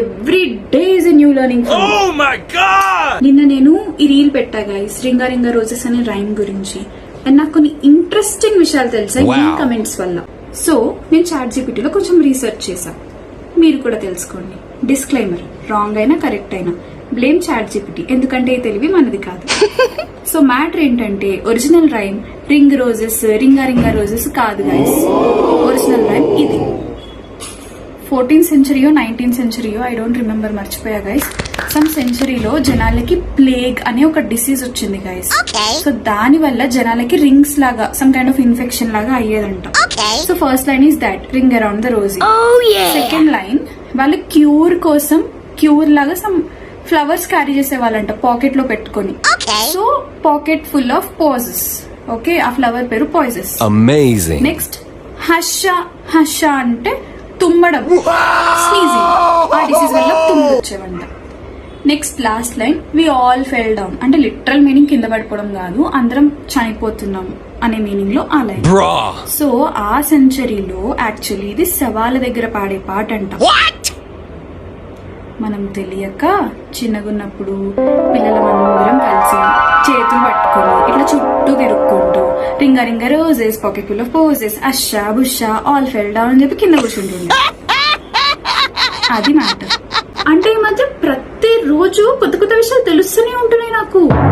Every day is a new learning. నిన్న నేను ఈ రీల్ పెట్టా గైస్, రింగా రింగా రోజెస్ అనే రైమ్ గురించి. అండ్ నాకు కొన్ని ఇంట్రెస్టింగ్ విషయాలు తెలుసాయి ఈ కమెంట్స్ వల్ల. సో నేను ChatGPT లో కొంచెం రీసెర్చ్ చేశా, మీరు కూడా తెలుసుకోండి. డిస్క్లైమర్, రాంగ్ అయినా కరెక్ట్ అయినా బ్లేమ్ ChatGPT, ఎందుకంటే ఈ తెలివి మనది కాదు. సో మ్యాటర్ ఏంటంటే original rhyme ring roses ring a ring a roses కాదు గైస్. ఒరిజినల్ రైమ్ ఇది 14th సెంచరీయో 19th సెంచరీయో ఐ డోంట్ రిమెంబర్, మర్చిపోయా గైస్. సమ్ సెంచరీలో జనాలకి ప్లేగ్ అనే ఒక డిసీజ్ వచ్చింది గైస్. సో దాని వల్ల జనాలకి రింగ్స్ లాగా సమ్ కైండ్ ఆఫ్ ఇన్ఫెక్షన్ లాగా అయ్యేదంట. So first line is that ring around the rosie. Second line వాళ్ళు క్యూర్ కోసం క్యూర్ లాగా సమ్ ఫ్లవర్స్ క్యారీ చేసే వాళ్ళంట పాకెట్ లో పెట్టుకొని. So pocket full of posies. Okay, ఆ ఫ్లవర్ పేరు పాయిజెస్. నెక్స్ట్ హష హష అంటే తుమ్మడం, స్నీజింగ్, ఆ డిసీజ్ వల్ల తుమ్ము వచ్చేవంట. Next last line we all fell down అంటే లిటరల్ మీనింగ్ కింద పడిపోవడం కాదు, అందరం చనిపోతున్నాం అనే మీనింగ్ లో ఆ లైన్. సో ఆ సెంచరీలో యాక్చువల్లీ ఇది శవాల దగ్గర పాడే పాట అంట. మనం తెలియక చిన్నగున్నప్పుడు పిల్లలందరం కలిసి చేతులు పట్టుకొని ఇట్లా చుట్టూ తిరుక్కుంటూ ring a ring a roses pocket full of posies అషా బుషా ఆల్ ఫెల్ డౌన్ అని చెప్పి కింద కూర్చుంటుంది. అది మ్యాటర్. అంటే ఈ మధ్య ప్రతి రోజు కొత్త కొత్త విషయాలు తెలుస్తూనే ఉంటున్నాయి నాకు.